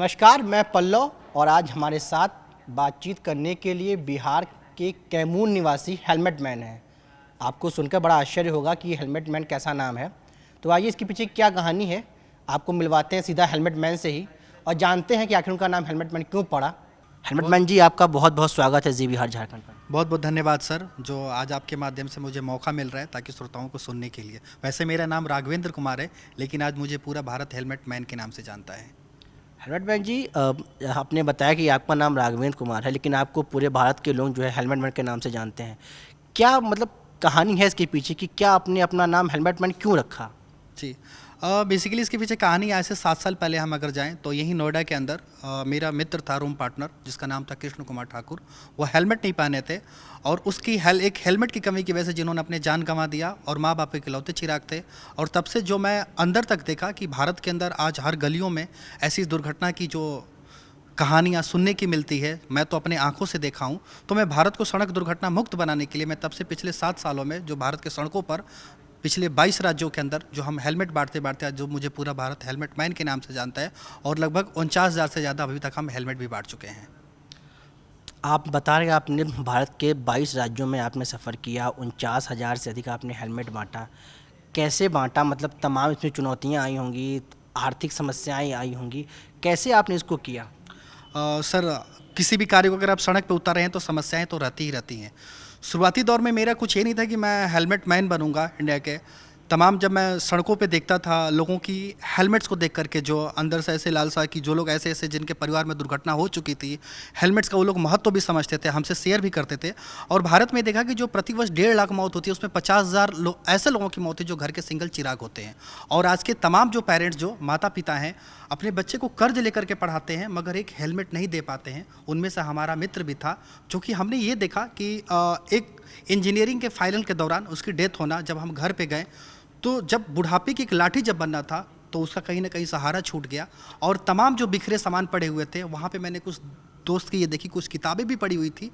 नमस्कार, मैं पल्लव और आज हमारे साथ बातचीत करने के लिए बिहार के कैमूर निवासी हेलमेट मैन हैं। आपको सुनकर बड़ा आश्चर्य होगा कि ये हेलमेट मैन कैसा नाम है। तो आइए इसके पीछे क्या कहानी है, आपको मिलवाते हैं सीधा हेलमेट मैन से ही और जानते हैं कि आखिर उनका नाम हेलमेट मैन क्यों पड़ा। हेलमेट मैन जी, आपका बहुत बहुत स्वागत है जी बिहार झारखंड पर। बहुत बहुत धन्यवाद सर, जो आज आपके माध्यम से मुझे मौका मिल रहा है ताकि श्रोताओं को सुनने के लिए। वैसे मेरा नाम राघवेंद्र कुमार है, लेकिन आज मुझे पूरा भारत हेलमेट मैन के नाम से जानता है। हेलमेट मैन जी, आपने बताया कि आपका नाम राघवेंद्र कुमार है, लेकिन आपको पूरे भारत के लोग जो है हेलमेट मैन के नाम से जानते हैं। क्या मतलब कहानी है इसके पीछे कि क्या आपने अपना नाम हेलमेट मैन क्यों रखा? जी, बेसिकली इसके पीछे कहानी आज से 7 साल पहले हम अगर जाएं तो यही नोएडा के अंदर मेरा मित्र था, रूम पार्टनर, जिसका नाम था कृष्ण कुमार ठाकुर। वो हेलमेट नहीं पहने थे और उसकी एक हेलमेट की कमी की वजह से जिन्होंने अपने जान गंवा दिया और माँ बाप के इकलौते चिराग थे। और तब से जो मैं अंदर तक देखा कि भारत के अंदर आज हर गलियों में ऐसी दुर्घटना की जो कहानियाँ सुनने की मिलती है, मैं तो अपने आंखों से देखा हूँ। तो मैं भारत को सड़क दुर्घटना मुक्त बनाने के लिए मैं तब से पिछले 7 सालों में जो भारत के सड़कों पर पिछले 22 राज्यों के अंदर जो हम हेलमेट बांटते बांटते, जो मुझे पूरा भारत हेलमेट मैन के नाम से जानता है, और लगभग 49,000 से ज़्यादा अभी तक हम हेलमेट भी बांट चुके हैं। आप बता रहे हैं आपने भारत के 22 राज्यों में आपने सफ़र किया, 49,000 से अधिक आपने हेलमेट बांटा। कैसे बांटा? मतलब तमाम इसमें चुनौतियाँ आई होंगी, आर्थिक समस्याएं आई होंगी, कैसे आपने इसको किया? सर, किसी भी कार्य को अगर आप सड़क पे उतार रहे हैं तो समस्याएं तो रहती ही रहती हैं। शुरुआती दौर में मेरा कुछ ये नहीं था कि मैं हेलमेट मैन बनूंगा इंडिया के। तमाम जब मैं सड़कों पे देखता था लोगों की हेलमेट्स को देख करके, जो अंदर से ऐसे लालसा कि जो लोग ऐसे ऐसे जिनके परिवार में दुर्घटना हो चुकी थी, हेलमेट्स का वो लोग महत्व भी समझते थे, हमसे शेयर भी करते थे। और भारत में देखा कि जो प्रतिवर्ष 1.5 लाख मौत होती है, उसमें 50,000 ऐसे लोगों की मौत है जो घर के सिंगल चिराग होते हैं। और आज के तमाम जो पेरेंट्स, जो माता पिता हैं, अपने बच्चे को कर्ज लेकर के पढ़ाते हैं मगर एक हेलमेट नहीं दे पाते हैं। उनमें से हमारा मित्र भी था, जो कि हमने ये देखा कि एक इंजीनियरिंग के फाइनल के दौरान उसकी डेथ होना, जब हम घर पे गए तो जब बुढ़ापे की एक लाठी जब बनना था तो उसका कहीं ना कहीं सहारा छूट गया। और तमाम जो बिखरे सामान पड़े हुए थे वहाँ पे मैंने कुछ दोस्त की ये देखी, कुछ किताबें भी पड़ी हुई थी।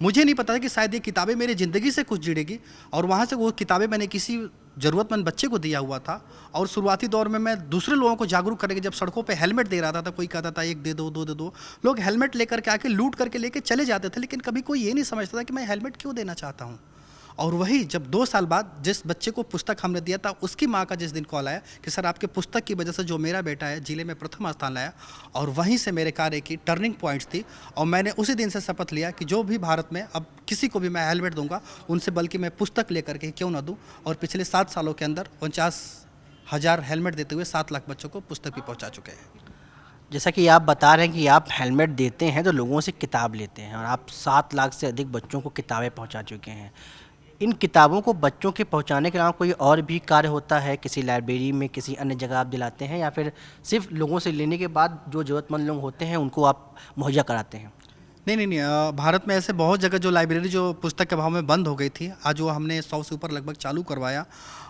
मुझे नहीं पता था कि शायद ये किताबें मेरी ज़िंदगी से कुछ जुड़ेगी। और वहाँ से वो किताबें मैंने किसी ज़रूरतमंद बच्चे को दिया हुआ था। और शुरुआती दौर में मैं दूसरे लोगों को जागरूक करने के, जब सड़कों पे हेलमेट दे रहा था, कोई कहता था एक दे दो, दो दे दो, लोग हेलमेट लेकर के आके लूट करके लेके चले जाते थे, लेकिन कभी कोई ये नहीं समझता था कि मैं हेलमेट क्यों देना चाहता हूँ। और वही जब 2 साल बाद जिस बच्चे को पुस्तक हमने दिया था, उसकी माँ का जिस दिन कॉल आया कि सर आपके पुस्तक की वजह से जो मेरा बेटा है जिले में प्रथम स्थान लाया, और वहीं से मेरे कार्य की टर्निंग पॉइंट्स थी। और मैंने उसी दिन से शपथ लिया कि जो भी भारत में अब किसी को भी मैं हेलमेट दूंगा, उनसे बल्कि मैं पुस्तक लेकर के क्यों ना दूँ। और पिछले 7 सालों के अंदर 49,000 हेलमेट देते हुए 7 लाख बच्चों को पुस्तक भी पहुँचा चुके हैं। जैसा कि आप बता रहे हैं कि आप हेलमेट देते हैं तो लोगों से किताब लेते हैं और आप 7 लाख से अधिक बच्चों को किताबें पहुंचा चुके हैं। इन किताबों को बच्चों के पहुंचाने के अलावा कोई और भी कार्य होता है? किसी लाइब्रेरी में, किसी अन्य जगह आप दिलाते हैं या फिर सिर्फ लोगों से लेने के बाद जो ज़रूरतमंद लोग होते हैं उनको आप मुहैया कराते हैं? नहीं नहीं नहीं, भारत में ऐसे बहुत जगह जो लाइब्रेरी जो पुस्तक के अभाव में बंद हो गई थी, आज वो हमने 100 से ऊपर लगभग चालू करवाया।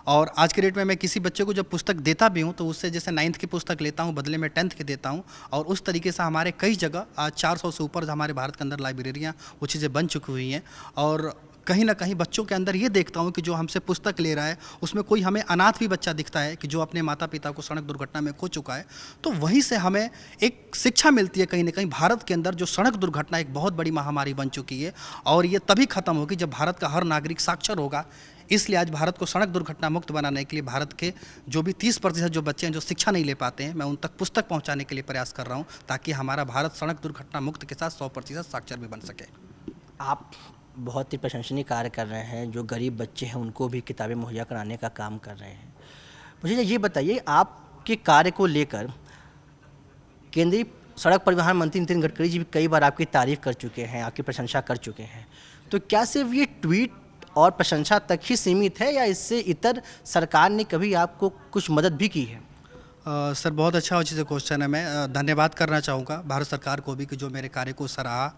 और आज के डेट में मैं किसी बच्चे को जब पुस्तक देता भी हूँ तो उससे जैसे 9th की पुस्तक लेता हूँ, बदले में 10th की देता हूँ। और उस तरीके से हमारे कई जगह आज 400 से ऊपर हमारे भारत के अंदर लाइब्रेरियाँ वो चीज़ें बन चुकी हुई हैं। और कहीं ना कहीं बच्चों के अंदर ये देखता हूँ कि जो हमसे पुस्तक ले रहा है उसमें कोई हमें अनाथ भी बच्चा दिखता है कि जो अपने माता पिता को सड़क दुर्घटना में खो चुका है। तो वहीं से हमें एक शिक्षा मिलती है कहीं ना कहीं, भारत के अंदर जो सड़क दुर्घटना एक बहुत बड़ी महामारी बन चुकी है और ये तभी खत्म होगी जब भारत का हर नागरिक साक्षर होगा। इसलिए आज भारत को सड़क दुर्घटना मुक्त बनाने के लिए भारत के जो भी 30% जो बच्चे हैं जो शिक्षा नहीं ले पाते हैं, मैं उन तक पुस्तक पहुंचाने के लिए प्रयास कर रहा हूं, ताकि हमारा भारत सड़क दुर्घटना मुक्त के साथ 100% साक्षर भी बन सके। आप बहुत ही प्रशंसनीय कार्य कर रहे हैं, जो गरीब बच्चे हैं उनको भी किताबें मुहैया कराने का काम कर रहे हैं। मुझे ये बताइए, आपके कार्य को लेकर केंद्रीय सड़क परिवहन मंत्री नितिन गडकरी जी भी कई बार आपकी तारीफ़ कर चुके हैं, आपकी प्रशंसा कर चुके हैं। तो क्या सिर्फ ये ट्वीट और प्रशंसा तक ही सीमित है या इससे इतर सरकार ने कभी आपको कुछ मदद भी की है? सर, बहुत अच्छा चीज़ क्वेश्चन है। मैं धन्यवाद करना चाहूँगा भारत सरकार को भी कि जो मेरे कार्य को सराहा।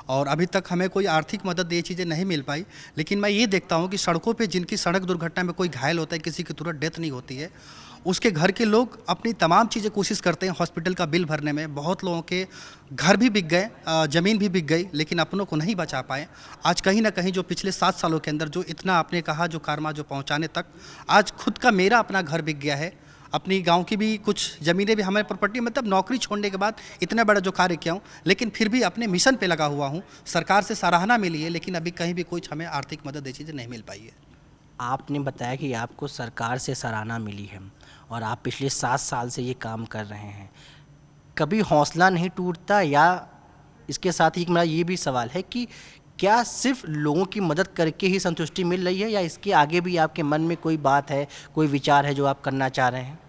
और अभी तक हमें कोई आर्थिक मदद ये चीज़ें नहीं मिल पाई, लेकिन मैं ये देखता हूँ कि सड़कों पे जिनकी सड़क दुर्घटना में कोई घायल होता है, किसी की तुरंत डेथ नहीं होती है, उसके घर के लोग अपनी तमाम चीज़ें कोशिश करते हैं हॉस्पिटल का बिल भरने में। बहुत लोगों के घर भी बिक गए, ज़मीन भी बिक गई, लेकिन अपनों को नहीं बचा पाए। आज कहीं ना कहीं जो पिछले 7 सालों के अंदर जो इतना आपने कहा जो कारमा जो पहुँचाने तक, आज खुद का मेरा अपना घर बिक गया है। अपनी गांव की भी कुछ ज़मीनें भी हमारे प्रॉपर्टी, मतलब नौकरी छोड़ने के बाद इतना बड़ा जो कार्य किया हूँ, लेकिन फिर भी अपने मिशन पे लगा हुआ हूँ। सरकार से सराहना मिली है, लेकिन अभी कहीं भी कुछ हमें आर्थिक मदद ये चीज़ें नहीं मिल पाई है। आपने बताया कि आपको सरकार से सराहना मिली है और आप पिछले 7 साल से ये काम कर रहे हैं। कभी हौसला नहीं टूटता, या इसके साथ ही मेरा ये भी सवाल है कि क्या सिर्फ लोगों की मदद करके ही संतुष्टि मिल रही है, या इसके आगे भी आपके मन में कोई बात है, कोई विचार है जो आप करना चाह रहे हैं?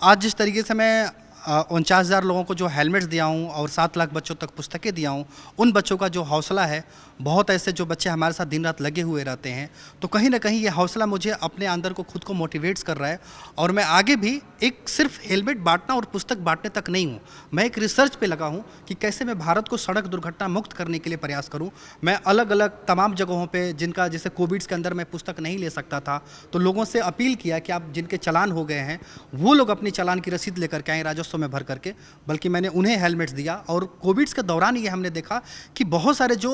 आज जिस तरीके से मैं 49,000 लोगों को जो हेलमेट्स दिया हूँ और 7 लाख बच्चों तक पुस्तकें दिया हूँ, उन बच्चों का जो हौसला है, बहुत ऐसे जो बच्चे हमारे साथ दिन रात लगे हुए रहते हैं, तो कहीं ना कहीं ये हौसला मुझे अपने अंदर को खुद को मोटिवेट्स कर रहा है। और मैं आगे भी एक सिर्फ हेलमेट बांटना और पुस्तक बांटने तक नहीं हूँ, मैं एक रिसर्च पे लगा हूँ कि कैसे मैं भारत को सड़क दुर्घटना मुक्त करने के लिए प्रयास करूँ। मैं अलग अलग तमाम जगहों पे, जिनका जैसे कोविड्स के अंदर मैं पुस्तक नहीं ले सकता था, तो लोगों से अपील किया कि आप जिनके चालान हो गए हैं वो लोग अपनी चालान की रसीद लेकर के आएँ राजस्व में भर करके, बल्कि मैंने उन्हें हेलमेट्स दिया। और कोविड्स के दौरान ये हमने देखा कि बहुत सारे जो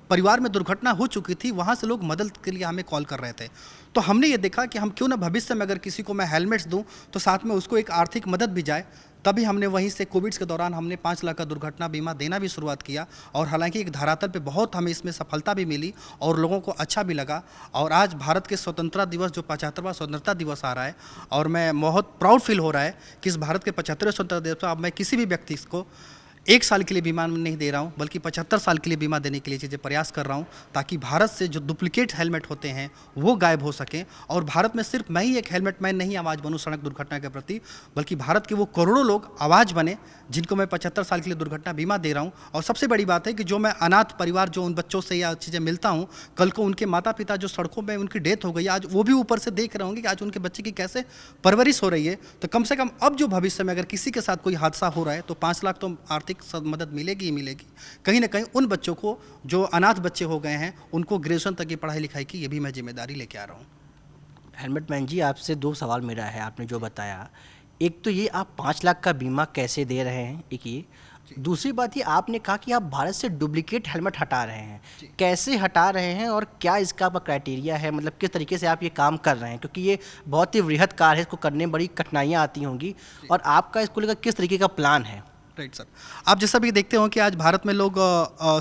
परिवार में दुर्घटना हो चुकी थी, वहाँ से लोग मदद के लिए हमें कॉल कर रहे थे। तो हमने ये देखा कि हम क्यों ना भविष्य में अगर किसी को मैं हेलमेट्स दूं तो साथ में उसको एक आर्थिक मदद भी जाए। तभी हमने वहीं से कोविड्स के दौरान हमने 5 लाख का दुर्घटना बीमा देना भी शुरुआत किया। और हालांकि एक धरातल पे बहुत हमें इसमें सफलता भी मिली और लोगों को अच्छा भी लगा। और आज भारत के स्वतंत्रता दिवस, जो 75वां स्वतंत्रता दिवस आ रहा है, और मैं बहुत प्राउड फील हो रहा है कि इस भारत के 75वें स्वतंत्रता दिवस पर अब मैं किसी भी व्यक्ति को 1 साल के लिए बीमा नहीं दे रहा हूँ, बल्कि 75 साल के लिए बीमा देने के लिए चीज़ें प्रयास कर रहा हूँ, ताकि भारत से जो डुप्लीकेट हेलमेट होते हैं वो गायब हो सकें। और भारत में सिर्फ मैं ही एक हेलमेट मैन नहीं आवाज़ बनूँ सड़क दुर्घटना के प्रति, बल्कि भारत के वो करोड़ों लोग आवाज़ बने जिनको मैं 75 साल के लिए दुर्घटना बीमा दे रहा हूँ। और सबसे बड़ी बात है कि जो मैं अनाथ परिवार, जो उन बच्चों से या चीज़ें मिलता हूँ, कल को उनके माता पिता जो सड़कों में उनकी डेथ हो गई, आज वो भी ऊपर से देख रहे होंगे कि आज उनके बच्चे की कैसे परवरिश हो रही है। तो कम से कम अब जो भविष्य में अगर किसी के साथ कोई हादसा हो रहा है तो 5 लाख तो आर्थिक मदद मिलेगी ही मिलेगी। कहीं ना कहीं उन बच्चों को, जो अनाथ बच्चे हो गए हैं, उनको ग्रेजुएशन तक की पढ़ाई लिखाई की ये भी मैं जिम्मेदारी लेके आ रहा हूँ। हेलमेट मैन जी, आपसे 2 सवाल मेरा है। आपने जो बताया, एक तो ये आप 5 लाख का बीमा कैसे दे रहे हैं, एक ये। दूसरी बात ये, आपने कहा कि आप भारत से डुप्लीकेट हेलमेट हटा रहे हैं। कैसे हटा रहे हैं और क्या इसका आपका क्राइटेरिया है, मतलब किस तरीके से आप ये काम कर रहे हैं? क्योंकि ये बहुत ही वृहद कार्य है, इसको करने में बड़ी कठिनाइयाँ आती होंगी, और आपका इसको लेकर किस तरीके का प्लान है? राइट सर, आप जैसा भी देखते हो कि आज भारत में लोग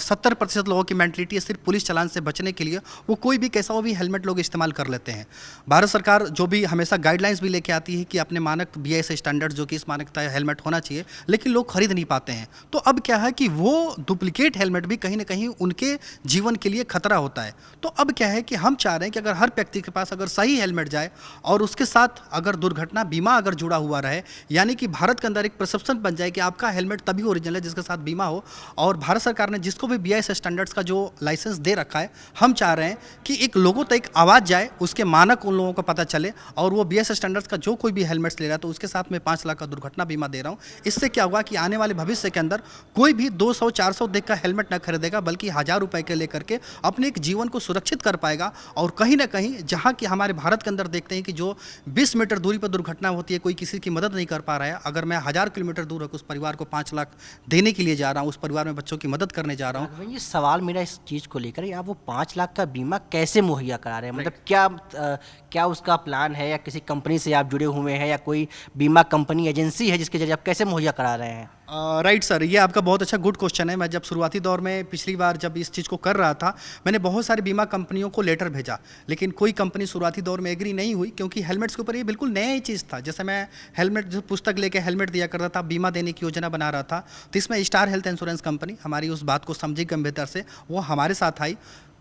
70% लोगों की मेंटलिटी है सिर्फ पुलिस चालान से बचने के लिए, वो कोई भी कैसा वो भी हेलमेट लोग इस्तेमाल कर लेते हैं। भारत सरकार जो भी हमेशा गाइडलाइंस भी लेके आती है कि अपने मानक BIS स्टैंडर्ड, जो कि इस मानकता हेलमेट होना चाहिए, लेकिन लोग खरीद नहीं पाते हैं। तो अब क्या है कि वो डुप्लीकेट हेलमेट भी कहीं ना कहीं उनके जीवन के लिए खतरा होता है। तो अब क्या है कि हम चाह रहे हैं कि अगर हर व्यक्ति के पास अगर सही हेलमेट जाए और उसके साथ अगर दुर्घटना बीमा अगर जुड़ा हुआ रहे, यानी कि भारत के अंदर एक परसेप्शन बन जाए कि आपका हेलमेट तभी ओरिजिनल है जिसके साथ बीमा हो। और भारत सरकार ने जिसको भी BIS स्टैंडर्ड्स का जो लाइसेंस दे रखा है, हम चाह रहे हैं कि एक लोगों तक आवाज़ जाए, उसके मानक उन लोगों को पता चले, और वो BIS स्टैंडर्ड्स का जो कोई भी हेलमेट्स ले रहा है तो उसके साथ में 5 लाख का दुर्घटना बीमा दे रहा हूँ। इससे क्या होगा कि आने वाले भविष्य के अंदर कोई भी 200-400 देख का हेलमेट ना खरीदेगा, बल्कि 1000 रुपये के लेकर के अपने एक जीवन को सुरक्षित कर पाएगा। और कहीं ना कहीं जहाँ कि हमारे भारत के अंदर देखते हैं कि जो 20 मीटर दूरी पर दुर्घटना होती है, कोई किसी की मदद नहीं कर पा रहा है, अगर मैं 1000 किलोमीटर दूर उस परिवार को 5 लाख देने के लिए जा रहा हूँ, उस परिवार में बच्चों की मदद करने जा रहा हूँ। ये सवाल मेरा इस चीज़ को लेकर है, आप वो 5 लाख का बीमा कैसे मुहैया करा रहे हैं? मतलब क्या उसका प्लान है, या किसी कंपनी से आप जुड़े हुए हैं, या कोई बीमा कंपनी एजेंसी है जिसके जरिए आप कैसे मुहैया करा रहे हैं? राइट सर, ये आपका बहुत अच्छा गुड क्वेश्चन है। मैं जब शुरुआती दौर में पिछली बार जब इस चीज़ को कर रहा था, मैंने बहुत सारी बीमा कंपनियों को लेटर भेजा, लेकिन कोई कंपनी शुरुआती दौर में एग्री नहीं हुई, क्योंकि हेलमेट्स के ऊपर ये बिल्कुल नया ही चीज़ था। जैसे मैं हेलमेट जो पुस्तक लेके हेलमेट दिया करता था, बीमा देने की योजना बना रहा था, तो इसमें स्टार हेल्थ इंश्योरेंस कंपनी हमारी उस बात को समझी गंभीरता से, वो हमारे साथ आई।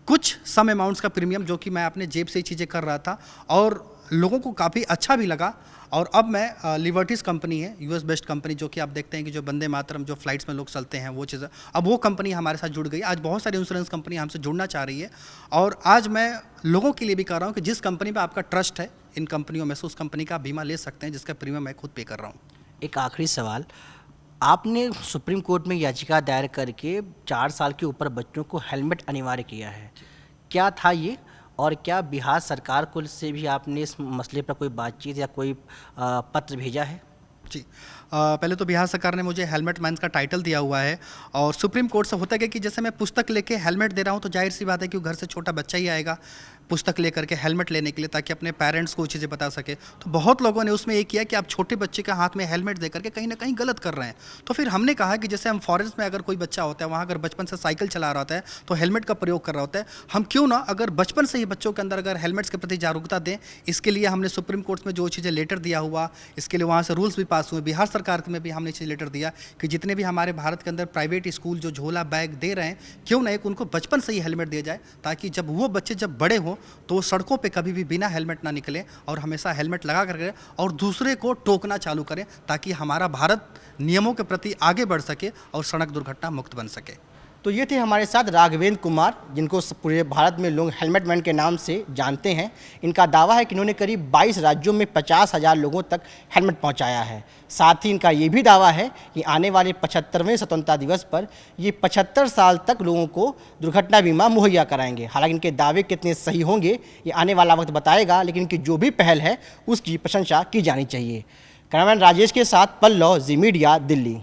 कुछ सम अमाउंट्स का प्रीमियम जो कि मैं अपने जेब से ही चीज़ें कर रहा था, और लोगों को काफ़ी अच्छा भी लगा। और अब मैं लिबर्टीज़ कंपनी है, US बेस्ड कंपनी, जो कि आप देखते हैं कि जो वंदे मातरम जो फ्लाइट्स में लोग चलते हैं वो चीज़ें, अब वो कंपनी हमारे साथ जुड़ गई। आज बहुत सारी इंश्योरेंस कंपनी हमसे जुड़ना चाह रही है, और आज मैं लोगों के लिए भी कह रहा हूँ कि जिस कंपनी पर आपका ट्रस्ट है इन कंपनियों में से, उस कंपनी का बीमा ले सकते हैं, जिसका प्रीमियम मैं खुद पे कर रहा हूँ। एक आखिरी सवाल, आपने सुप्रीम कोर्ट में याचिका दायर करके 4 साल के ऊपर बच्चों को हेलमेट अनिवार्य किया है, क्या था ये? और क्या बिहार सरकार को से भी आपने इस मसले पर कोई बातचीत या कोई पत्र भेजा है? जी, पहले तो बिहार सरकार ने मुझे हेलमेट मैन का टाइटल दिया हुआ है, और सुप्रीम कोर्ट से होता है कि जैसे मैं पुस्तक लेके हेलमेट दे रहा हूँ, तो जाहिर सी बात है कि वो घर से छोटा बच्चा ही आएगा। पुस्तक लेकर के हेलमेट लेने के लिए, ताकि अपने पेरेंट्स को चीज़ें बता सके। तो बहुत लोगों ने उसमें ये किया कि आप छोटे बच्चे के हाथ में हेलमेट दे करके कहीं ना कहीं गलत कर रहे हैं। तो फिर हमने कहा कि जैसे हम फॉरेस्ट में अगर कोई बच्चा होता है, वहाँ अगर बचपन से साइकिल चला रहा होता है तो हेलमेट का प्रयोग कर रहा होता है, हम क्यों ना अगर बचपन से ही बच्चों के अंदर अगर हेलमेट्स के प्रति जागरूकता दें। इसके लिए हमने सुप्रीम कोर्ट में जो चीज़ें लेटर दिया हुआ, इसके लिए वहाँ से रूल्स भी पास हुए। बिहार सरकार में भी हमने चीज़ लेटर दिया कि जितने भी हमारे भारत के अंदर प्राइवेट स्कूल जो झोला बैग दे रहे हैं, क्यों ना एक उनको बचपन से ही हेलमेट दिया जाए, ताकि जब वो बच्चे जब बड़े हों तो वो सड़कों पे कभी भी बिना हेलमेट ना निकलें और हमेशा हेलमेट लगा करके और दूसरे को टोकना चालू करें, ताकि हमारा भारत नियमों के प्रति आगे बढ़ सके और सड़क दुर्घटना मुक्त बन सके। तो ये थे हमारे साथ राघवेंद्र कुमार, जिनको पूरे भारत में लोग हेलमेट मैन के नाम से जानते हैं। इनका दावा है कि इन्होंने करीब 22 राज्यों में 50,000 लोगों तक हेलमेट पहुंचाया है। साथ ही इनका ये भी दावा है कि आने वाले 75वें स्वतंत्रता दिवस पर ये 75 साल तक लोगों को दुर्घटना बीमा मुहैया कराएंगे। हालांकि इनके दावे कितने सही होंगे ये आने वाला वक्त बताएगा, लेकिन इनकी जो भी पहल है उसकी प्रशंसा की जानी चाहिए। कैमरामैन राजेश के साथ पल्लव, जी मीडिया, दिल्ली।